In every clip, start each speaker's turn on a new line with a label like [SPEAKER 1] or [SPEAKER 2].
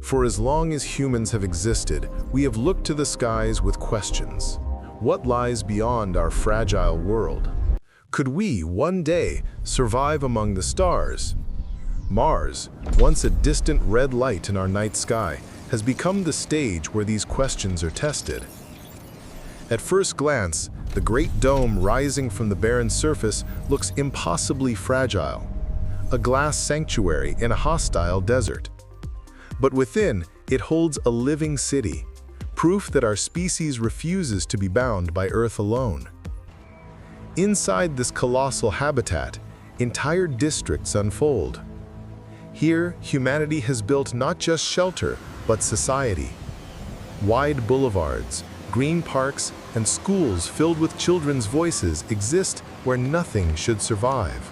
[SPEAKER 1] For as long as humans have existed, we have looked to the skies with questions. What lies beyond our fragile world? Could we, one day, survive among the stars? Mars, once a distant red light in our night sky, has become the stage where these questions are tested. At first glance, the great dome rising from the barren surface looks impossibly fragile, a glass sanctuary in a hostile desert. But within, it holds a living city, proof that our species refuses to be bound by Earth alone. Inside this colossal habitat, entire districts unfold. Here, humanity has built not just shelter, but society. Wide boulevards, green parks, and schools filled with children's voices exist where nothing should survive.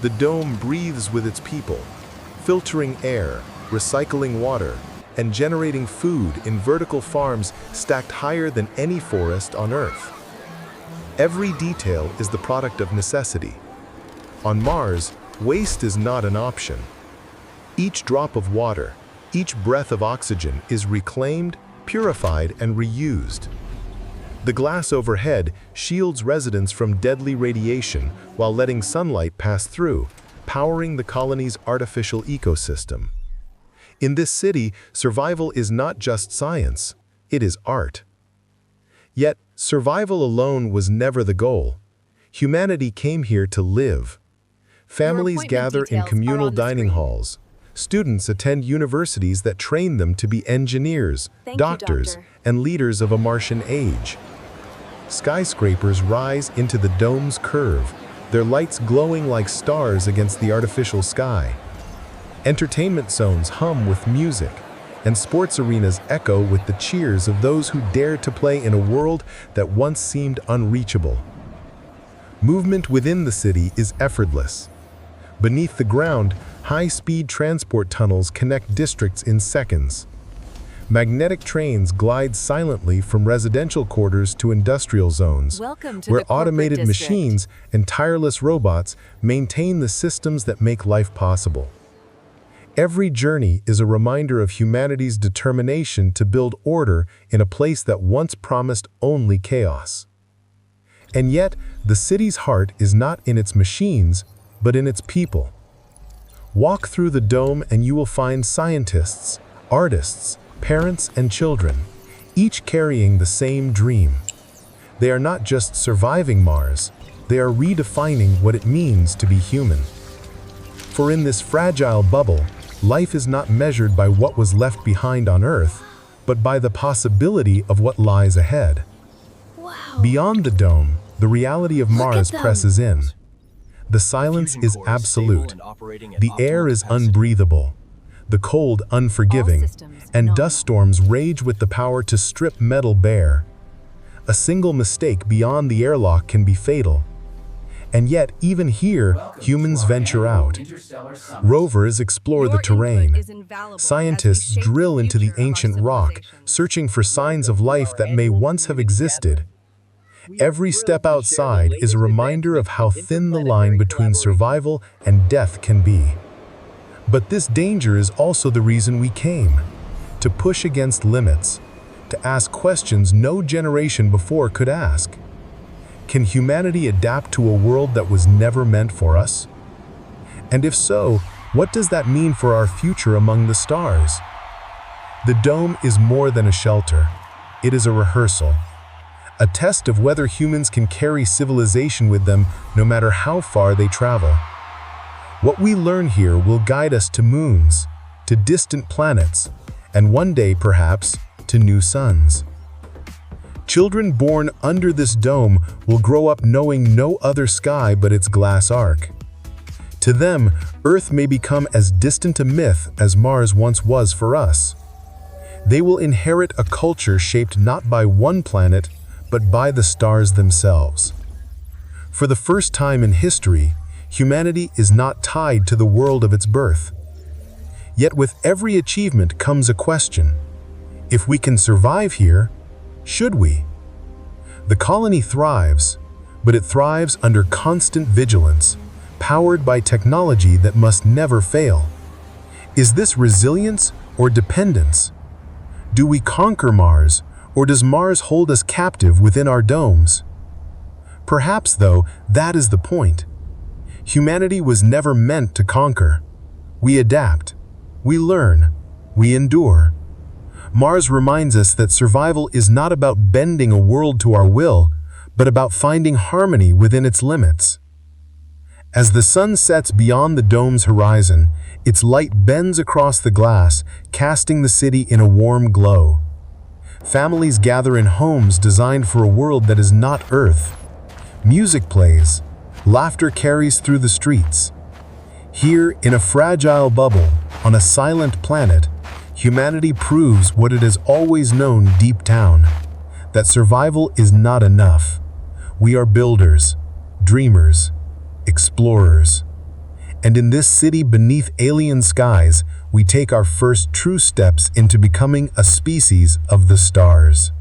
[SPEAKER 1] The dome breathes with its people, filtering air, recycling water, and generating food in vertical farms stacked higher than any forest on Earth. Every detail is the product of necessity. On Mars, waste is not an option. Each drop of water, each breath of oxygen is reclaimed, purified, and reused. The glass overhead shields residents from deadly radiation while letting sunlight pass through, powering the colony's artificial ecosystem. In this city, survival is not just science, it is art. Yet, survival alone was never the goal. Humanity came here to live. Families gather in communal dining halls. Students attend universities that train them to be engineers, doctors, and leaders of a Martian age. Skyscrapers rise into the dome's curve, their lights glowing like stars against the artificial sky. Entertainment zones hum with music, and sports arenas echo with the cheers of those who dare to play in a world that once seemed unreachable. Movement within the city is effortless. Beneath the ground, high-speed transport tunnels connect districts in seconds. Magnetic trains glide silently from residential quarters to industrial zones, where automated machines and tireless robots maintain the systems that make life possible. Every journey is a reminder of humanity's determination to build order in a place that once promised only chaos. And yet, the city's heart is not in its machines, but in its people. Walk through the dome and you will find scientists, artists, parents, and children, each carrying the same dream. They are not just surviving Mars, they are redefining what it means to be human. For in this fragile bubble, life is not measured by what was left behind on Earth, but by the possibility of what lies ahead.
[SPEAKER 2] Wow.
[SPEAKER 1] Beyond the dome, the reality of Mars presses in. The silence is absolute. The air is unbreathable. The cold unforgiving, and dust storms rage with the power to strip metal bare. A single mistake beyond the airlock can be fatal. And yet, even here, humans venture out. Rovers explore the terrain. Scientists drill into the ancient rock, searching for signs of life that may once have existed. Every step outside is a reminder of how thin the line between survival and death can be. But this danger is also the reason we came, to push against limits, to ask questions no generation before could ask. Can humanity adapt to a world that was never meant for us? And if so, what does that mean for our future among the stars? The dome is more than a shelter. It is a rehearsal, a test of whether humans can carry civilization with them no matter how far they travel. What we learn here will guide us to moons, to distant planets, and one day, perhaps, to new suns. Children born under this dome will grow up knowing no other sky but its glass arc. To them, Earth may become as distant a myth as Mars once was for us. They will inherit a culture shaped not by one planet, but by the stars themselves. For the first time in history, humanity is not tied to the world of its birth. Yet with every achievement comes a question. If we can survive here, should we? The colony thrives, but it thrives under constant vigilance, powered by technology that must never fail. Is this resilience or dependence? Do we conquer Mars, or does Mars hold us captive within our domes? Perhaps, though, that is the point. Humanity was never meant to conquer. We adapt, we learn, we endure. Mars reminds us that survival is not about bending a world to our will, but about finding harmony within its limits. As the sun sets beyond the dome's horizon, its light bends across the glass, casting the city in a warm glow. Families gather in homes designed for a world that is not Earth. Music plays, laughter carries through the streets. Here, in a fragile bubble, on a silent planet, humanity proves what it has always known deep down, that survival is not enough. We are builders, dreamers, explorers. And in this city beneath alien skies, we take our first true steps into becoming a species of the stars.